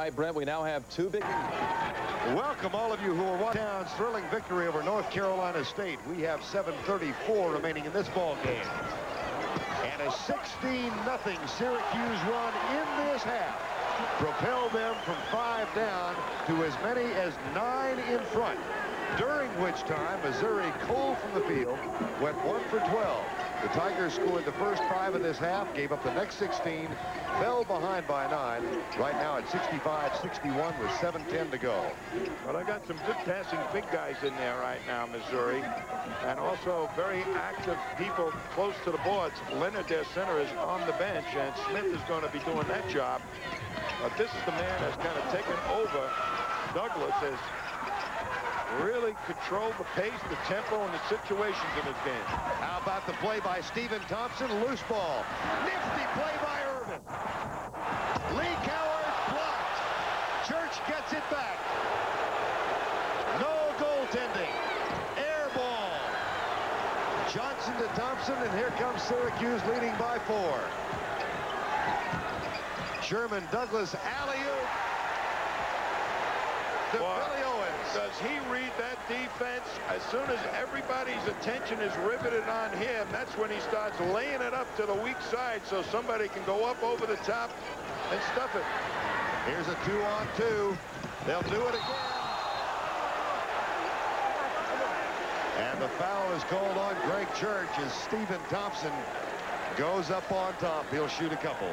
right, Brent, we now have two big... Welcome all of you who are watching Down's thrilling victory over North Carolina State. We have 7:34 remaining in this ball game. And a 16-0 Syracuse run in this half propelled them from 5 down to as many as 9 in front, during which time Missouri, cold from the field, went 1 for 12. The Tigers scored the first 5 of this half, gave up the next 16, fell behind by 9. Right now at 65-61 with 7:10 to go. Well, I got some good passing big guys in there right now, Missouri, and also very active people close to the boards. Leonard, their center, is on the bench, and Smith is going to be doing that job. But this is the man that's kind of taken over. Douglas has really controlled the pace, the tempo, and the situations in his game. How about the play by Stephen Thompson? Loose ball. Nifty play by Irvin. Lee Coward blocked. Church gets it back. No goaltending. Air ball. Johnson to Thompson, and here comes Syracuse leading by 4. Sherman Douglas alley-oop to Billy Owens. Does he read that defense? As soon as everybody's attention is riveted on him, that's when he starts laying it up to the weak side so somebody can go up over the top and stuff it. Here's a 2-on-2. They'll do it again. And the foul is called on Greg Church as Stephen Thompson goes up on top. He'll shoot a couple.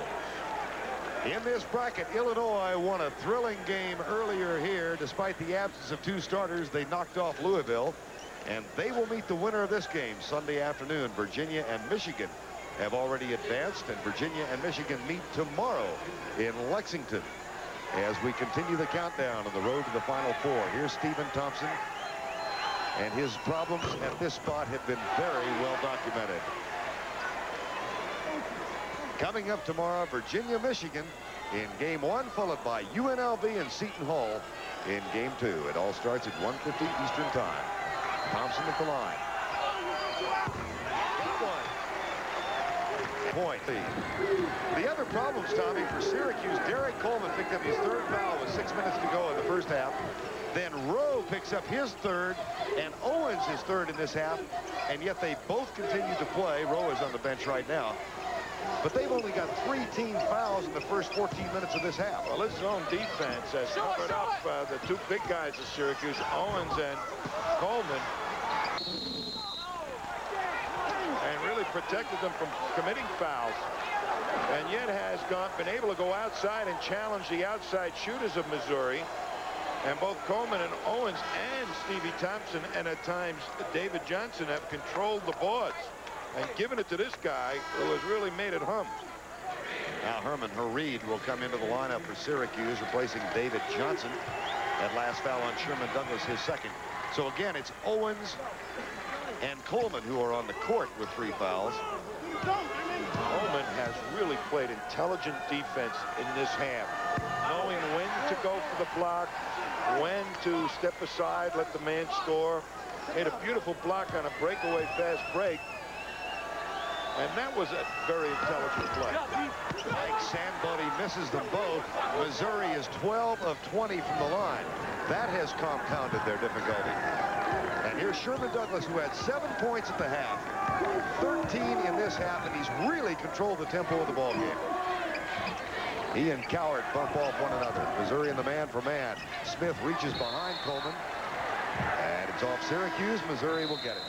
In this bracket, Illinois won a thrilling game earlier here. Despite the absence of 2 starters, they knocked off Louisville, and they will meet the winner of this game Sunday afternoon. Virginia and Michigan have already advanced, and Virginia and Michigan meet tomorrow in Lexington as we continue the countdown on the road to the Final Four. Here's Stephen Thompson, and his problems at this spot have been very well documented. Coming up tomorrow, Virginia, Michigan in Game 1, followed by UNLV and Seton Hall in Game 2. It all starts at 1:50 Eastern Time. Thompson at the line. Point. The other problems, Tommy, for Syracuse, Derek Coleman picked up his 3rd foul with 6 minutes to go in the first half. Then Rowe picks up his 3rd, and Owens his 3rd in this half, and yet they both continue to play. Rowe is on the bench right now. But they've only got 3 team fouls in the first 14 minutes of this half. Well, his zone defense has covered up the 2 big guys of Syracuse, Owens and Coleman, and really protected them from committing fouls, and yet has been able to go outside and challenge the outside shooters of Missouri. And both Coleman and Owens and Stevie Thompson, and at times David Johnson, have controlled the boards and given it to this guy who has really made it hum. Now Herman Hareed will come into the lineup for Syracuse, replacing David Johnson. That last foul on Sherman Douglas, his 2nd. So again, it's Owens and Coleman who are on the court with 3 fouls. Coleman has really played intelligent defense in this half, knowing when to go for the block, when to step aside, let the man score. Made a beautiful block on a breakaway fast break. And that was a very intelligent play. Mike Sandbody misses them both. Missouri is 12 of 20 from the line. That has compounded their difficulty. And here's Sherman Douglas, who had 7 points at the half, 13 in this half, and he's really controlled the tempo of the ball game. He and Coward bump off one another. Missouri in the man for man. Smith reaches behind Coleman, and it's off Syracuse. Missouri will get it.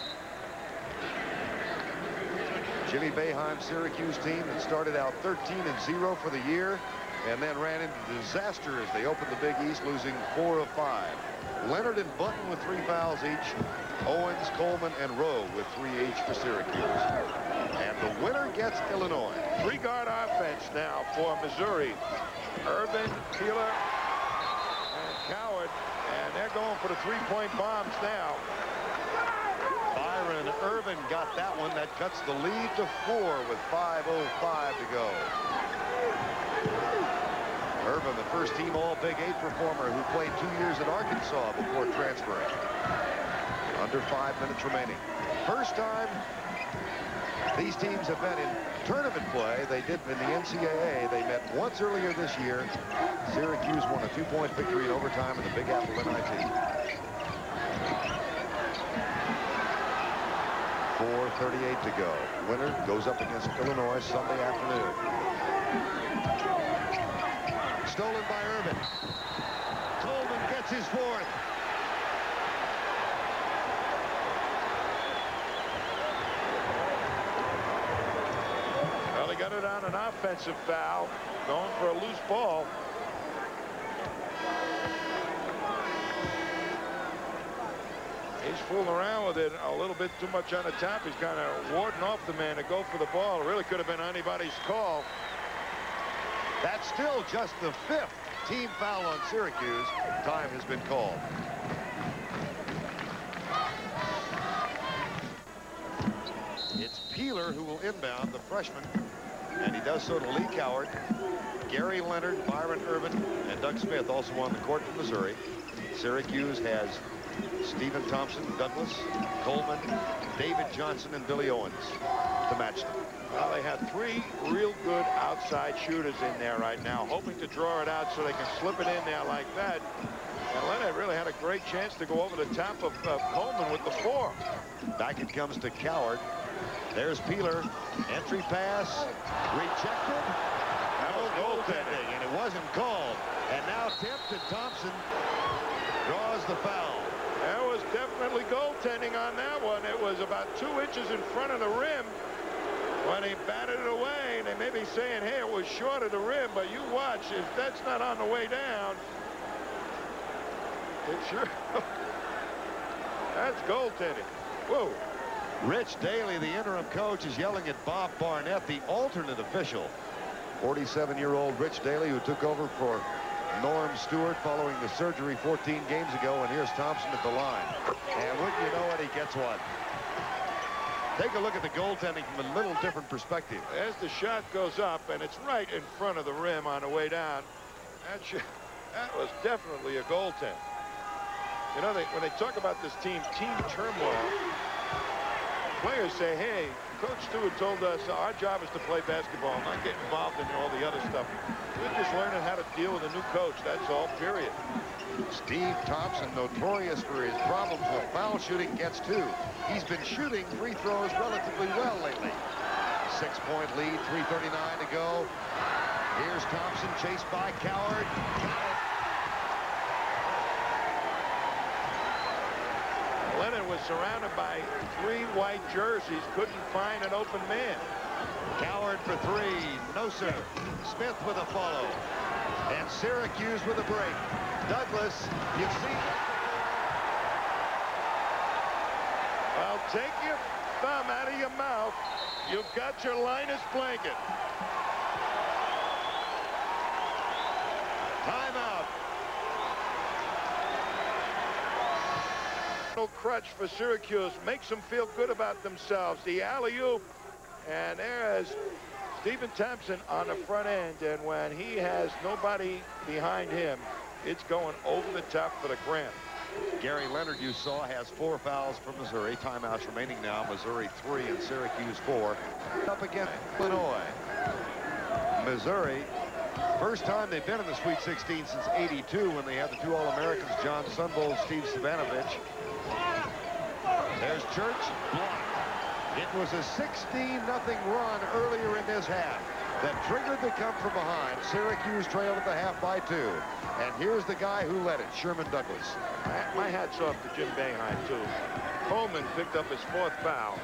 Jimmy Boeheim's Syracuse team that started out 13-0 for the year and then ran into disaster as they opened the Big East, losing 4 of 5. Leonard and Button with 3 fouls each. Owens, Coleman, and Rowe with 3 each for Syracuse. And the winner gets Illinois. 3-guard offense now for Missouri. Irvin, Keeler, and Coward. And they're going for the 3-point bombs now. Byron Irvin got that one. That cuts the lead to 4 with 5:05 to go. Irvin, the first team all Big 8 performer who played 2 years at Arkansas before transferring. Under 5 minutes remaining. First time These teams have been in tournament play. They did in the NCAA. They met once earlier this year. Syracuse won a 2-point victory in overtime in the Big Apple NIT. 4:38 to go. Winner goes up against Illinois Sunday afternoon. Stolen by Irvin. Coleman gets his fourth. Well, he got it on an offensive foul, going for a loose ball. He's fooling around with it a little bit too much on the top. He's kind of warding off the man to go for the ball. It really could have been anybody's call. That's still just the 5th team foul on Syracuse. Time has been called. It's Peeler who will inbound, the freshman, and he does so to Lee Coward, Gary Leonard, Byron Irvin, and Doug Smith also on the court for Missouri. Syracuse has Stephen Thompson, Douglas, Coleman, David Johnson, and Billy Owens to match them. Well, they had 3 real good outside shooters in there right now, hoping to draw it out so they can slip it in there like that. And Leonard really had a great chance to go over the top of Coleman with the 4. Back it comes to Coward. There's Peeler. Entry pass. Rejected. No goaltending, and it wasn't called. And now tempted Thompson draws the foul. There was definitely goaltending on that one. It was about 2 inches in front of the rim when he batted it away. And they may be saying, hey, it was short of the rim, but you watch, if that's not on the way down, it sure. That's goaltending. Whoa. Rich Daly, the interim coach, is yelling at Bob Barnett, the alternate official. 47-year-old Rich Daly, who took over for Norm Stewart following the surgery 14 games ago. And here's Thompson at the line. And wouldn't you know it, he gets one. Take a look at the goaltending from a little different perspective. As the shot goes up, and it's right in front of the rim on the way down, that was definitely a goaltend. You know, when they talk about this team turmoil, players say, hey, Coach Stewart told us our job is to play basketball, not get involved in all the other stuff. We're just learning how to deal with a new coach. That's all, period. Steve Thompson, notorious for his problems with foul shooting, gets 2. He's been shooting free throws relatively well lately. 6-point lead, 3:39 to go. Here's Thompson, chased by Coward. Leonard was surrounded by 3 white jerseys, couldn't find an open man. Coward for 3, no sir. Smith with a follow. And Syracuse with a break. Douglas, you've seen it. Well, take your thumb out of your mouth. You've got your Linus blanket. Timeout. No crutch for Syracuse. Makes them feel good about themselves. The alley-oop. And there's Stephen Thompson on the front end. And when he has nobody behind him, it's going over the top for the Grant. Gary Leonard, you saw, has 4 fouls for Missouri. Timeouts remaining now. Missouri 3 and Syracuse 4. Up against Illinois. Missouri, first time they've been in the Sweet 16 since '82 when they had the 2 All-Americans, John Sunvold, Steve Savanovich. There's Church, blocked. It was a 16-0 run earlier in this half that triggered the come from behind. Syracuse trailed at the half by 2. And here's the guy who led it, Sherman Douglas. My hat's off to Jim Boeheim, too. Coleman picked up his 4th foul,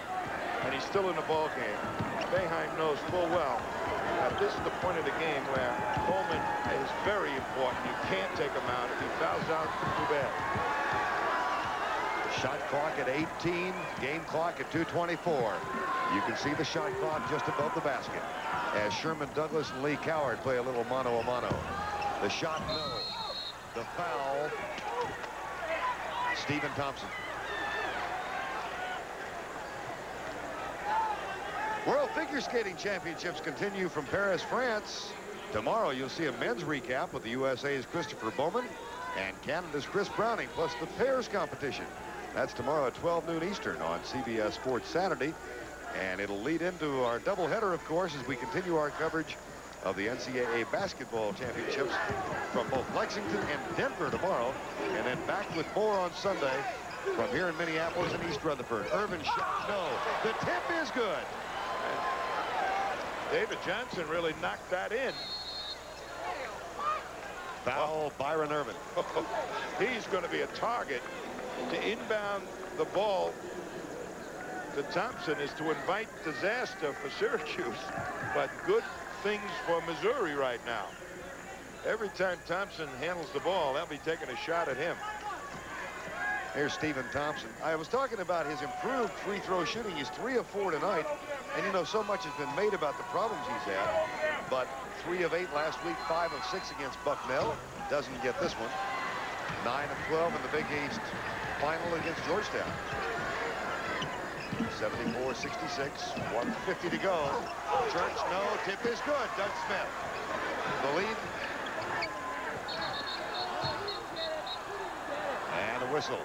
and he's still in the ball game. Boeheim knows full well that this is the point of the game where Coleman is very important. You can't take him out. If he fouls out, too bad. Shot clock at 18, game clock at 2:24. You can see the shot clock just above the basket as Sherman Douglas and Lee Coward play a little mano-a-mano. The shot, no. The foul, Stephen Thompson. World Figure Skating Championships continue from Paris, France. Tomorrow you'll see a men's recap with the USA's Christopher Bowman and Canada's Chris Browning, plus the pairs competition. That's tomorrow at 12 noon Eastern on CBS Sports Saturday. And it'll lead into our doubleheader, of course, as we continue our coverage of the NCAA basketball championships from both Lexington and Denver tomorrow, and then back with more on Sunday from here in Minneapolis and East Rutherford. Irvin shot, no. The tip is good. And David Johnson really knocked that in. Foul, Byron Irvin. He's going to be a target. To inbound the ball to Thompson is to invite disaster for Syracuse, but good things for Missouri right now. Every time Thompson handles the ball, they'll be taking a shot at him. Here's Stephen Thompson. I was talking about his improved free throw shooting. He's 3 of 4 tonight, and you know, so much has been made about the problems he's had, but 3 of 8 last week, 5 of 6 against Bucknell. Doesn't get this one. 9 of 12 in the Big East final against Georgetown. 74-66, 150 to go. Church, no. Tip is good. Doug Smith. The lead. And a whistle.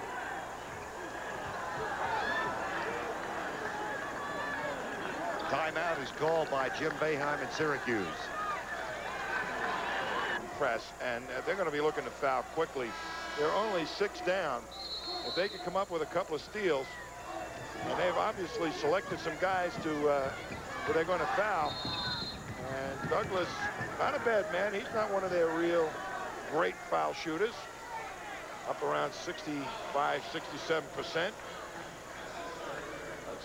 Timeout is called by Jim Boeheim in Syracuse. Press, and they're going to be looking to foul quickly. They're only 6 down. If they can come up with a couple of steals, and they've obviously selected some guys to who they're going to foul. And Douglas, not a bad man. He's not one of their real great foul shooters. Up around 65, 67%. It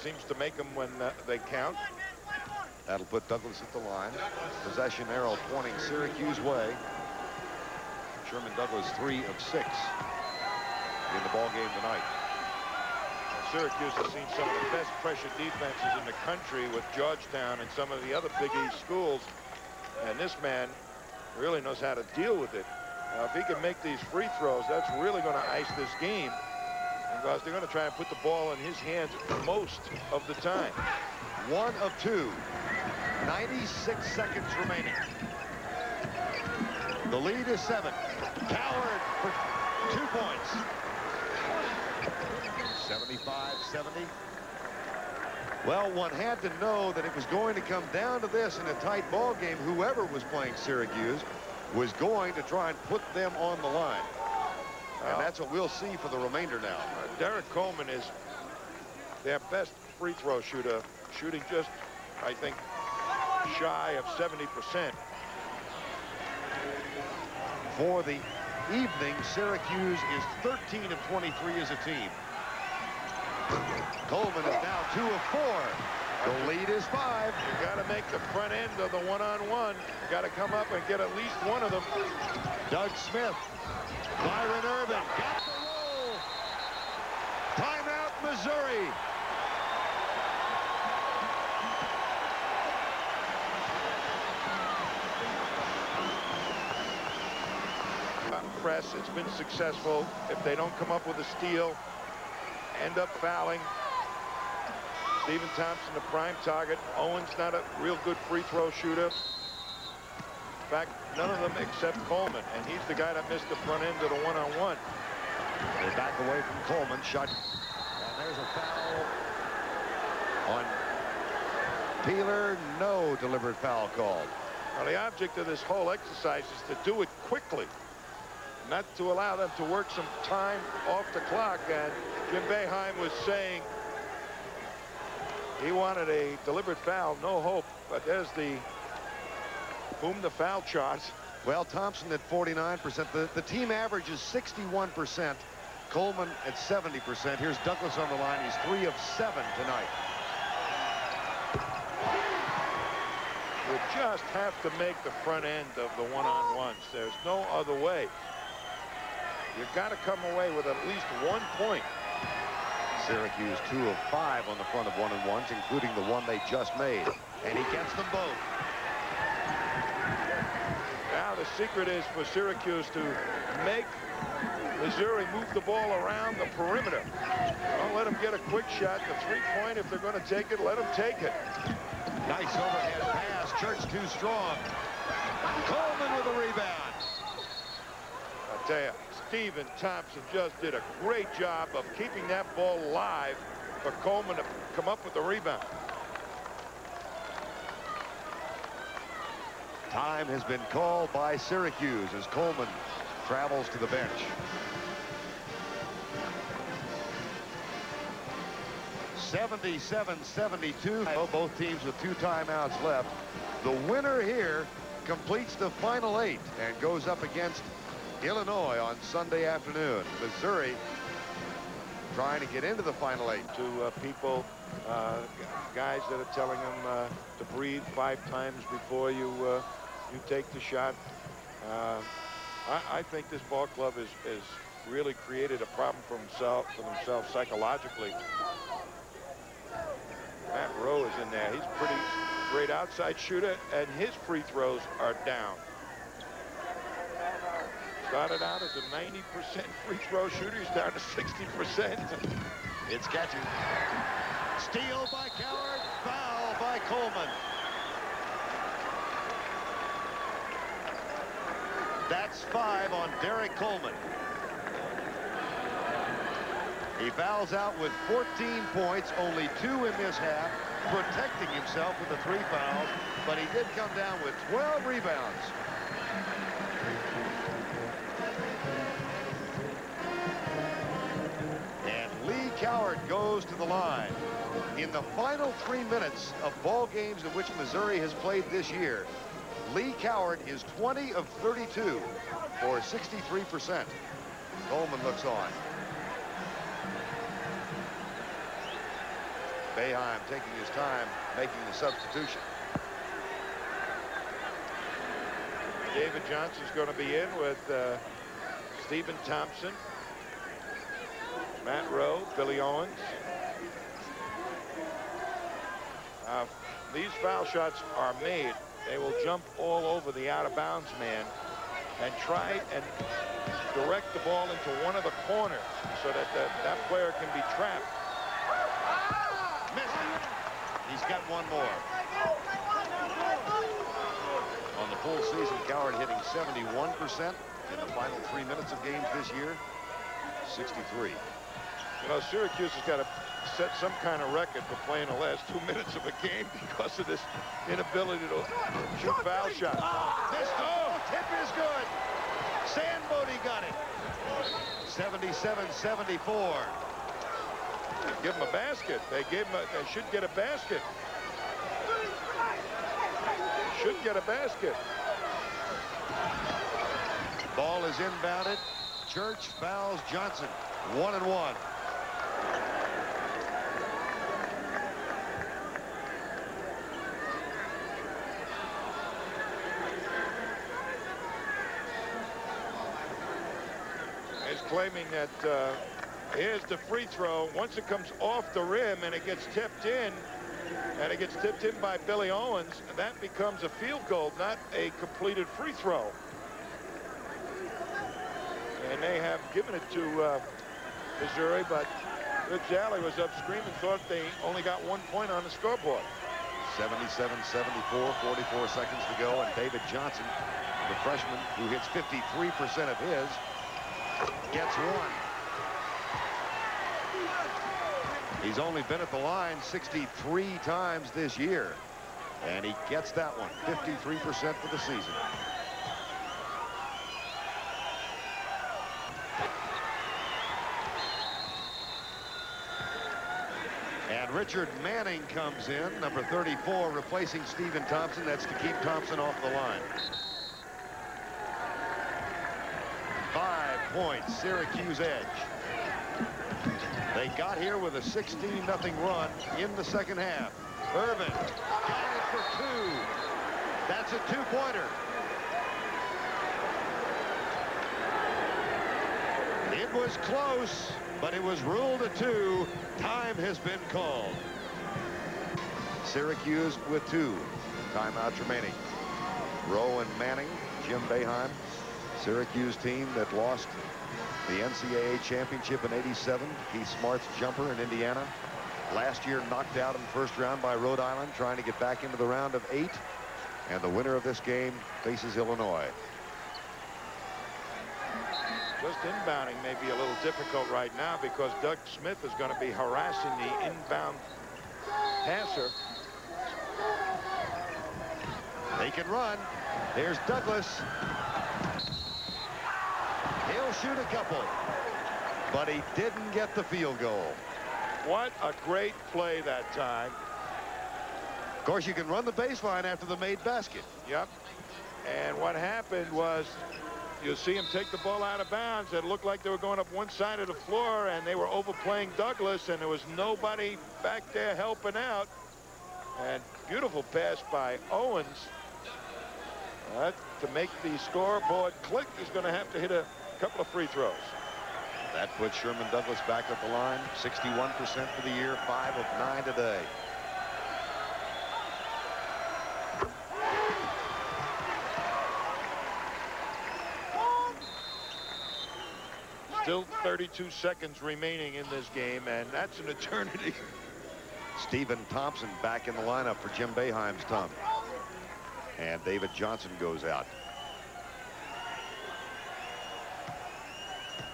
seems to make them when they count. That'll put Douglas at the line. Possession arrow pointing Syracuse way. Sherman Douglas 3 of 6 in the ball game tonight. Syracuse has seen some of the best pressure defenses in the country with Georgetown and some of the other Big East schools. And this man really knows how to deal with it. If he can make these free throws, that's really going to ice this game, because they're going to try and put the ball in his hands most of the time. 1 of 2. 96 seconds remaining. The lead is 7. Coward for 2 points. 75-70. Well, one had to know that it was going to come down to this in a tight ball game. Whoever was playing Syracuse was going to try and put them on the line. And that's what we'll see for the remainder now. Derek Coleman is their best free throw shooter, shooting just, I think, shy of 70%. For the evening, Syracuse is 13 of 23 as a team. Coleman is now 2 of 4. The lead is 5. You got to make the front end of the one-on-one. You got to come up and get at least one of them. Doug Smith. Byron Irvin got the roll. Timeout, Missouri. Press, it's been successful. If they don't come up with a steal, end up fouling. Stephen Thompson, the prime target. Owen's not a real good free throw shooter. In fact, none of them except Coleman, and he's the guy that missed the front end of the one-on-one. They back away from Coleman. Shot. And there's a foul on Peeler. No deliberate foul called. Now, the object of this whole exercise is to do it quickly, not to allow them to work some time off the clock. And Jim Boeheim was saying he wanted a deliberate foul, no hope. But there's the foul charts. Well, Thompson at 49%. The team average is 61%. Coleman at 70%. Here's Douglas on the line. He's 3 of 7 tonight. You just have to make the front end of the one-on-ones. There's no other way. You've got to come away with at least 1 point. Syracuse 2 of 5 on the front of one-on-ones, including the one they just made. And he gets them both. Now the secret is for Syracuse to make Missouri move the ball around the perimeter. Don't let them get a quick shot. The 3-point, if they're going to take it, let them take it. Nice overhead pass. Church too strong. Coleman with a rebound. I'll tell you, Stephen Thompson just did a great job of keeping that ball live for Coleman to come up with the rebound. Time has been called by Syracuse as Coleman travels to the bench. 77-72. Both teams with 2 timeouts left. The winner here completes the final 8 and goes up against Illinois on Sunday afternoon. Missouri trying to get into the final 8. To people, guys that are telling them to breathe 5 times before you take the shot. I think this ball club has really created a problem for themselves psychologically. Matt Rowe is in there. He's a pretty great outside shooter, and his free throws are down. Started out as a 90% free throw shooter. He's down to 60%. It's catching. Steal by Coward. Foul by Coleman. That's 5 on Derek Coleman. He fouls out with 14 points, only 2 in this half, protecting himself with the 3 fouls, but he did come down with 12 rebounds. And Lee Coward goes to the line. In the final 3 minutes of ball games in which Missouri has played this year, Lee Coward is 20 of 32 for 63%. Coleman looks on. Boeheim taking his time, making the substitution. David Johnson's going to be in with Stephen Thompson, Matt Rowe, Billy Owens. These foul shots are made. They will jump all over the out-of-bounds man and try and direct the ball into one of the corners so that that player can be trapped. Missed it. He's got one more. On the full season, Coward hitting 71% in the final 3 minutes of games this year. 63. You know, Syracuse has got to set some kind of record for playing the last 2 minutes of a game because of this inability to shoot foul shots. This tip is good. Sandbody got it. 77-74. Give him a basket. They should get a basket. Should get a basket. Ball is inbounded. Church fouls Johnson. 1-1. He's claiming that here's the free throw. Once it comes off the rim and it gets tipped in, by Billy Owens, that becomes a field goal, not a completed free throw. And they have given it to Missouri, but Rich Alley was up screaming, thought they only got 1 point on the scoreboard. 77-74, 44 seconds to go, and David Johnson, the freshman who hits 53% of his, gets one. He's only been at the line 63 times this year, and he gets that one. 53% for the season. And Richard Manning comes in, number 34, replacing Stephen Thompson. That's to keep Thompson off the line. 5 points, Syracuse edge. They got here with a 16-0 run in the second half. Irvin got it for 2. That's a 2-pointer. It was close, but it was ruled a 2. Time has been called. Syracuse with 2 timeouts remaining. Rowe and Manning, Jim Boeheim, Syracuse team that lost the NCAA championship in '87. Keith Smart's jumper in Indiana. Last year knocked out in the first round by Rhode Island, trying to get back into the round of 8. And the winner of this game faces Illinois. Just inbounding may be a little difficult right now because Doug Smith is going to be harassing the inbound passer. They can run. Here's Douglas. He'll shoot a couple, but he didn't get the field goal. What a great play that time. Of course, you can run the baseline after the made basket. Yep. And what happened was, you'll see him take the ball out of bounds. It looked like they were going up one side of the floor, and they were overplaying Douglas, and there was nobody back there helping out. And beautiful pass by Owens. To make the scoreboard click, he's going to have to hit a couple of free throws. That puts Sherman Douglas back at the line. 61% for the year, 5 of 9 today. Still 32 seconds remaining in this game, and that's an eternity. Stephen Thompson back in the lineup for Jim Boeheim's Tom. And David Johnson goes out.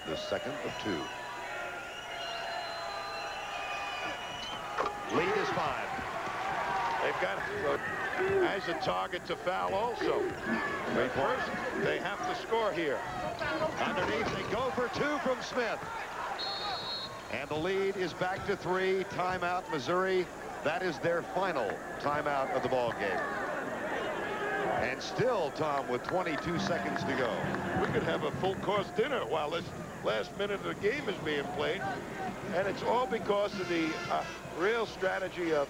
The second of 2. Lead is 5. They've got as a target to foul also. But first, they have to score here. Underneath, they go for 2 from Smith. And the lead is back to 3. Timeout, Missouri. That is their final timeout of the ball game. And still, Tom, with 22 seconds to go. We could have a full-course dinner while this last minute of the game is being played. And it's all because of the real strategy of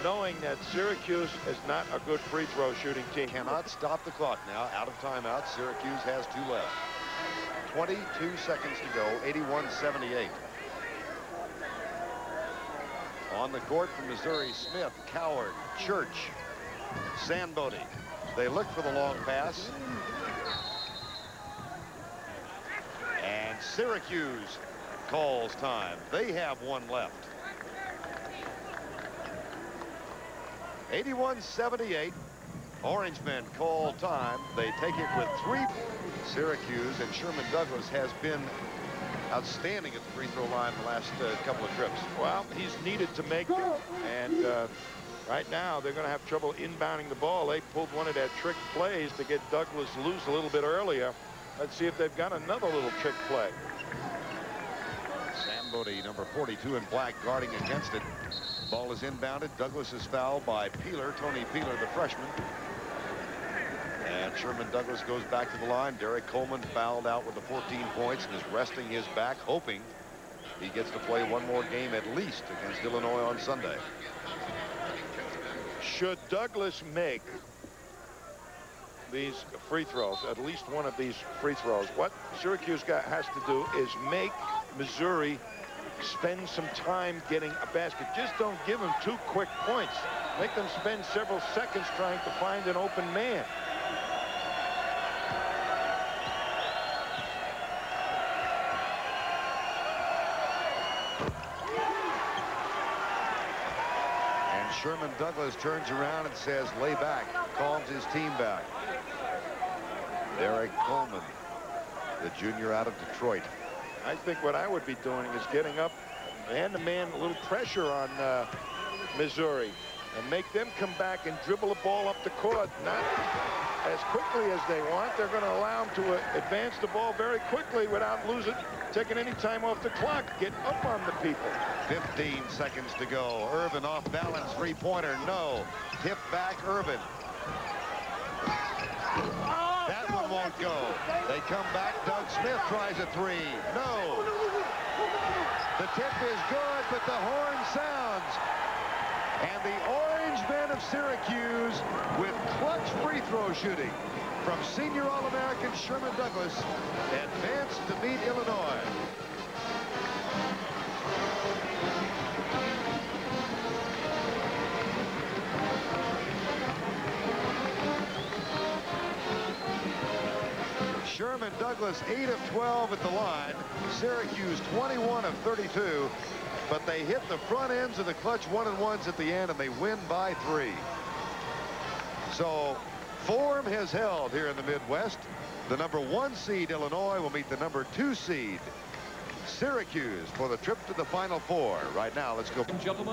knowing that Syracuse is not a good free throw shooting team. Cannot stop the clock now. Out of timeout. Syracuse has 2 left. 22 seconds to go. 81-78. On the court for Missouri, Smith, Coward, Church, Sandbody. They look for the long pass. And Syracuse calls time. They have 1 left. 81-78. Orangemen call time. They take it with 3. Syracuse, and Sherman Douglas has been outstanding at the free throw line the last couple of trips. Well, he's needed to make it. And right now, they're going to have trouble inbounding the ball. They pulled one of their trick plays to get Douglas loose a little bit earlier. Let's see if they've got another little trick play. Sambodi, number 42 in black, guarding against it. Ball is inbounded. Douglas is fouled by Peeler, Tony Peeler, the freshman. And Sherman Douglas goes back to the line. Derek Coleman fouled out with the 14 points and is resting his back, hoping he gets to play 1 more game at least against Illinois on Sunday. Should Douglas make these free throws, at least one of these free throws, what Syracuse has to do is make Missouri spend some time getting a basket. Just don't give them 2 quick points. Make them spend several seconds trying to find an open man. And Sherman Douglas turns around and says, lay back, calms his team back. Derek Coleman, the junior out of Detroit. I think what I would be doing is getting up man-to-man, a little pressure on Missouri, and make them come back and dribble the ball up the court, not as quickly as they want. They're going to allow them to advance the ball very quickly without taking any time off the clock. Get up on the people. 15 seconds to go. Irvin off balance, 3-pointer, no. Tip back, Irvin. That one won't go. They come back. Doug Smith tries a 3. No. The tip is good, but the horn sounds. And the Orange Men of Syracuse with clutch free throw shooting from senior All-American Sherman Douglas advanced to meet Illinois. Sherman Douglas 8 of 12 at the line. Syracuse 21 of 32. But they hit the front ends of the clutch 1-and-1s at the end, and they win by 3. So form has held here in the Midwest. The number 1 seed Illinois will meet the number 2 seed Syracuse for the trip to the Final Four. Right now, let's go. Gentlemen.